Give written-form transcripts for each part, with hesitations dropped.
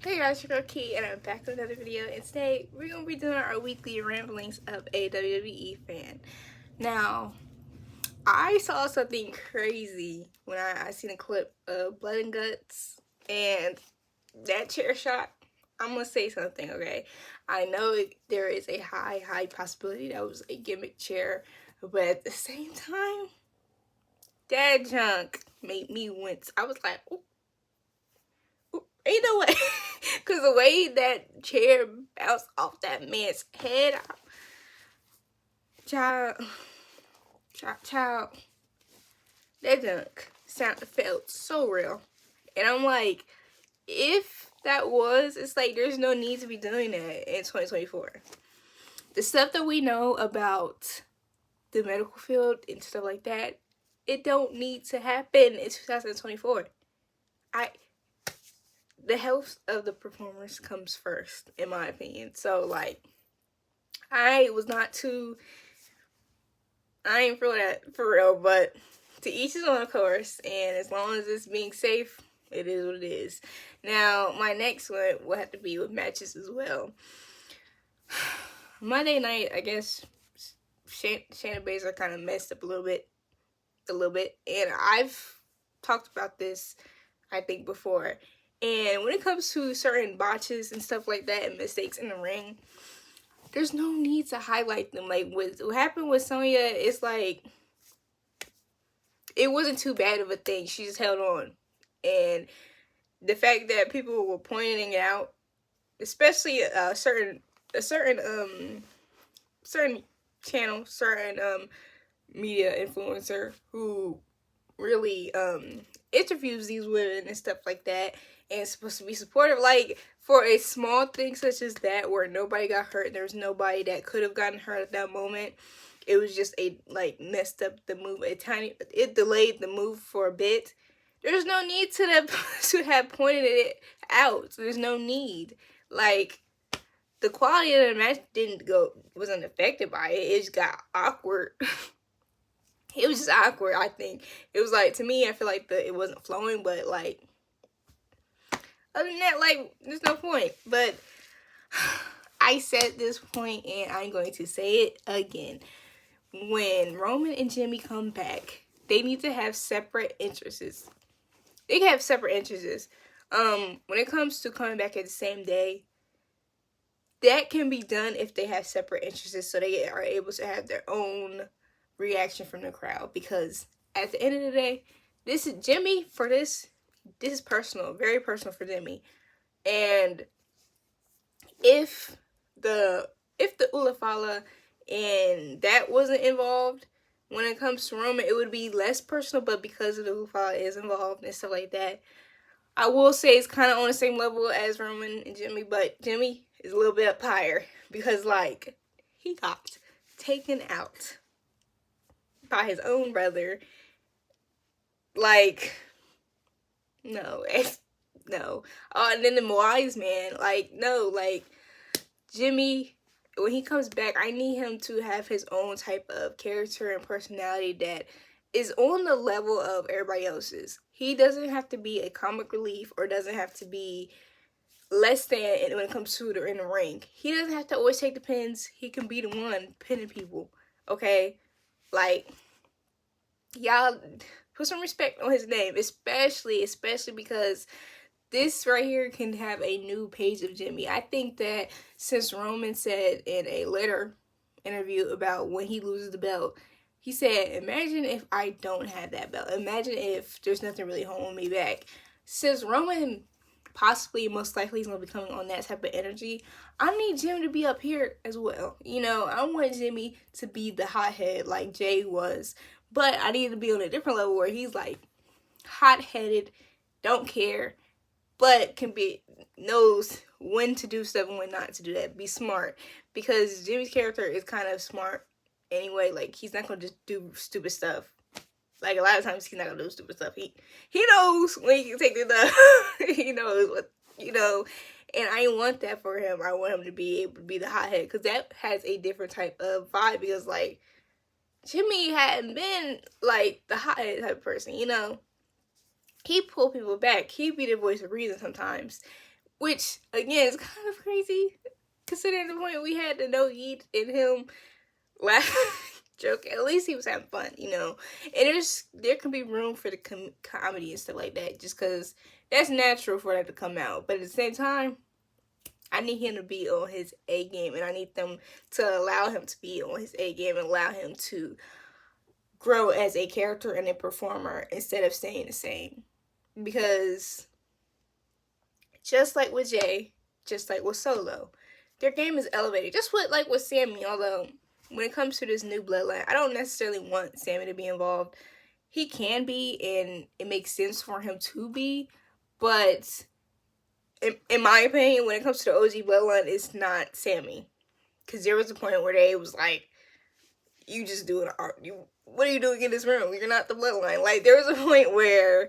Hey guys, your girl Key, and I'm back with another video. And today we're gonna be doing our weekly ramblings of a WWE fan. Now, I saw something crazy when I seen a clip of Blood and Guts and that chair shot. I'm gonna say something, okay? I know there is a high possibility that was a gimmick chair, but at the same time, that junk made me wince. I was like, ooh. Ain't no way. Because the way that chair bounced off that man's head, child, that junk felt so real. And I'm like, if that was, it's like there's no need to be doing that in 2024. The stuff that we know about the medical field and stuff like that, it don't need to happen in 2024. The health of the performers comes first, in my opinion. So, like, I ain't for that, for real, but to each his own, of course, and as long as it's being safe, it is what it is. Now, my next one will have to be with matches as well. Monday night, I guess, Shayna Baszler kind of messed up a little bit, and I've talked about this, I think, before. And when it comes to certain botches and stuff like that and mistakes in the ring, there's no need to highlight them. Like, what happened with Sonya, it's like, it wasn't too bad of a thing. She just held on. And the fact that people were pointing it out, especially a certain channel, certain media influencer who really interviews these women and stuff like that, and it's supposed to be supportive. Like, for a small thing such as that, where nobody got hurt, there was nobody that could have gotten hurt at that moment. It was just messed up the move. It delayed the move for a bit. There's no need to have pointed it out. There's no need. Like, the quality of the match wasn't affected by it. It just got awkward. It was just awkward, I think. It was like, to me, I feel like it wasn't flowing, but like, other than that, like, there's no point. But I said this point, and I'm going to say it again. When Roman and Jimmy come back, they need to have separate entrances. They can have separate entrances. When it comes to coming back at the same day, that can be done if they have separate entrances, so they are able to have their own reaction from the crowd. Because at the end of the day, this is Jimmy. For this is personal, very personal for Jimmy. And if the Ulafala and that wasn't involved, when it comes to Roman, it would be less personal. But because of the Ulafala is involved and stuff like that, I will say it's kind of on the same level as Roman and Jimmy, but Jimmy is a little bit up higher because, like, he got taken out by his own brother. Like, no. And then the wise man, like, no, like, Jimmy, when he comes back, I need him to have his own type of character and personality that is on the level of everybody else's. He doesn't have to be a comic relief or doesn't have to be less than when it comes to in the ring. He doesn't have to always take the pins. He can be the one pinning people, okay? Like, y'all put some respect on his name, especially because this right here can have a new page of Jimmy. I think that since Roman said in a later interview about when he loses the belt, he said, imagine if I don't have that belt. Imagine if there's nothing really holding me back. Since Roman possibly, most likely, is going to be coming on that type of energy, I need Jimmy to be up here as well. You know, I want Jimmy to be the hothead like Jay was. But I need to be on a different level where he's like hot-headed, don't care, but knows when to do stuff and when not to do that. Be smart. Because Jimmy's character is kind of smart anyway. Like, he's not going to just do stupid stuff. Like, a lot of times he's not going to do stupid stuff. He knows when he can take it up. He knows what, you know. And I want that for him. I want him to be able to be the hothead. Because that has a different type of vibe. Because, like, Jimmy hadn't been, like, the hothead type of person, you know. He pulled people back. He'd be the voice of reason sometimes. which again is kind of crazy considering the point we had to no Yeet in him last joke. At least he was having fun, you know. And there can be room for the comedy and stuff like that, just because that's natural for that to come out. But at the same time, I need him to be on his A game, and I need them to allow him to be on his A game and allow him to grow as a character and a performer instead of staying the same. Because just like with Jay, just like with Solo, their game is elevated. Just with Sammy, although when it comes to this new bloodline, I don't necessarily want Sammy to be involved. He can be, and it makes sense for him to be, but in my opinion, when it comes to the OG bloodline, it's not Sammy. Because there was a point where they was like, you just doing art. What are you doing in this room? You're not the bloodline. Like, there was a point where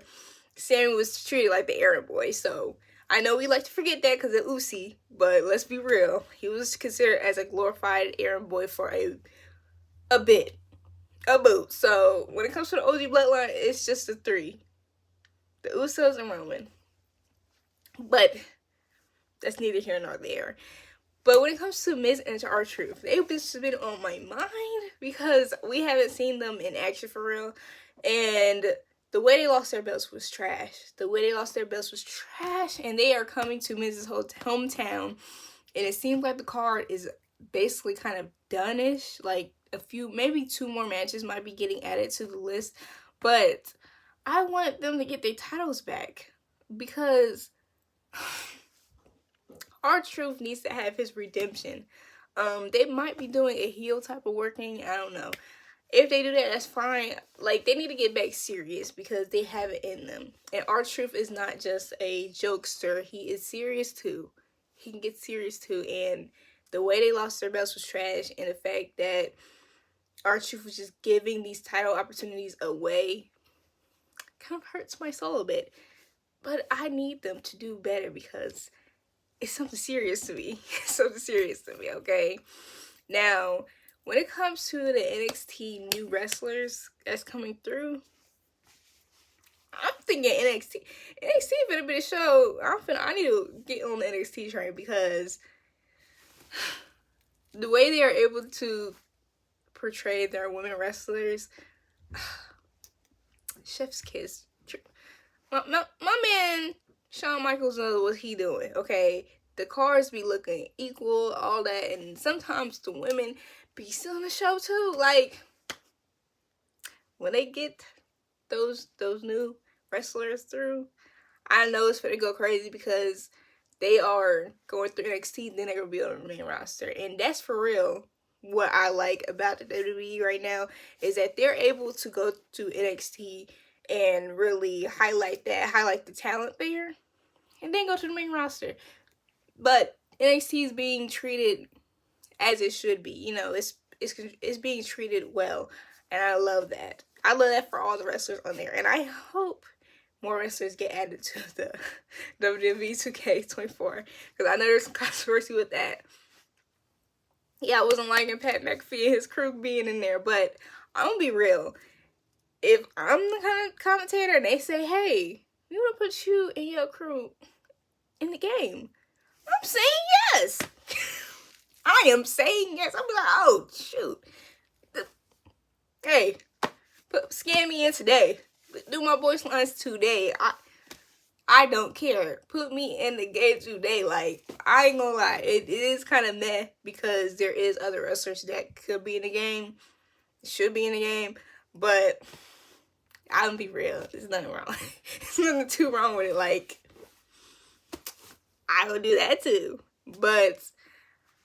Sammy was treated like the errand boy. So, I know we like to forget that because of Uzi, but let's be real. He was considered as a glorified errand boy for a boot. So, when it comes to the OG bloodline, it's just the three. The Usos and Roman. But that's neither here nor there. But when it comes to Miz and R-Truth, they've just been on my mind because we haven't seen them in action for real. And the way they lost their belts was trash. And they are coming to Miz's hometown. And it seems like the card is basically kind of done-ish. Like maybe 2 more matches might be getting added to the list. But I want them to get their titles back. Because R-Truth needs to have his redemption. They might be doing a heel type of working. I don't know. If they do that, that's fine. Like, they need to get back serious because they have it in them. And R-Truth is not just a jokester. He is serious too. He can get serious too. And the way they lost their belts was trash. And the fact that R-Truth was just giving these title opportunities away kind of hurts my soul a bit. But I need them to do better because it's something serious to me. Okay? Now, when it comes to the NXT new wrestlers that's coming through, I'm thinking NXT finna be the show. I need to get on the NXT train because the way they are able to portray their women wrestlers, chef's kiss. My man Shawn Michaels knows what he doing, okay? The cars be looking equal, all that, and sometimes the women be still on the show too. Like, when they get those new wrestlers through, I know it's gonna go crazy because they are going through NXT, then they're gonna be on the main roster. And that's for real. What I like about the WWE right now is that they're able to go to NXT and really highlight the talent there, and then go to the main roster. But NXT is being treated as it should be. You know, it's being treated well, and I love that. I love that for all the wrestlers on there, and I hope more wrestlers get added to the WWE 2K24 because I know there's some controversy with that. Yeah, I wasn't liking Pat McAfee and his crew being in there, but I'm gonna be real. If I'm the kind of commentator and they say, hey, we want to put you and your crew in the game, I'm saying yes. I am saying yes. I'm like, oh, shoot. Hey, scan me in today. Do my voice lines today. I don't care. Put me in the game today. Like, I ain't gonna lie. It is kind of meh because there is other wrestlers that could be in the game. Should be in the game. But I'm gonna be real. There's nothing wrong. There's nothing too wrong with it. Like, I would do that too. But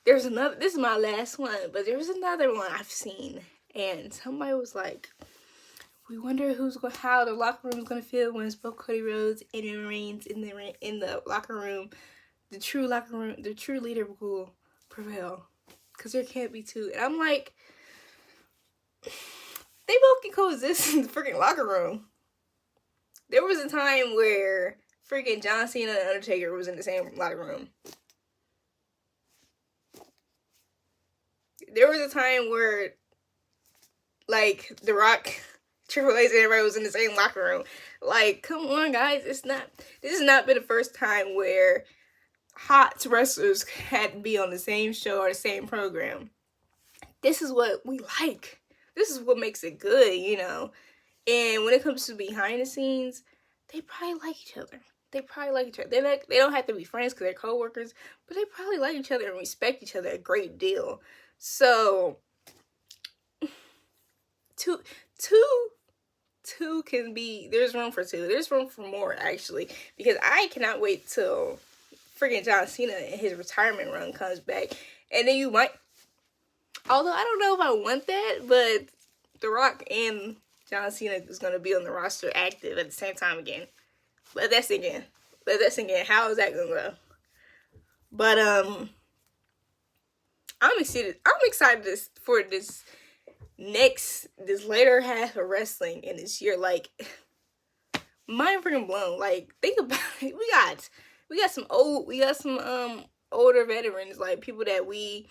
there's another. This is my last one. But there's another one I've seen. And somebody was like, we wonder how the locker room is gonna feel when it's both Cody Rhodes and Roman Reigns in the locker room. The true leader will prevail, because there can't be two. And I'm like, they both can coexist in the freaking locker room. There was a time where freaking John Cena and Undertaker was in the same locker room. There was a time where, like, The Rock, Triple H, and everybody was in the same locker room. Like, come on, guys. This has not been the first time where hot wrestlers had to be on the same show or the same program. This is what we like. This is what makes it good, you know. And when it comes to behind the scenes, they probably like each other. They probably like each other. They don't have to be friends because they're co-workers, but they probably like each other and respect each other a great deal. So two can be, there's room for two. There's room for more, actually, because I cannot wait till freaking John Cena and his retirement run comes back. And then you might, although I don't know if I want that, but The Rock and John Cena is going to be on the roster active at the same time again. Let that sink in. How is that going to go? But I'm excited for this later half of wrestling in this year. Like, mind freaking blown. Like, think about it. We got some older veterans, like people that we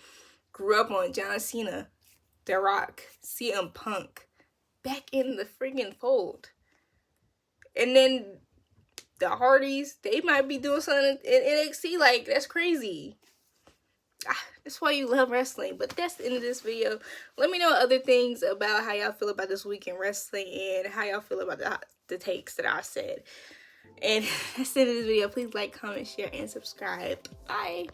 grew up on. John Cena, The Rock, CM Punk, back in the freaking fold. And then the Hardys, they might be doing something in NXT. Like, that's crazy. That's why you love wrestling. But that's the end of this video. Let me know other things about how y'all feel about this week in wrestling and how y'all feel about the takes that I said. And that's the end of this video. Please like, comment, share, and subscribe. Bye.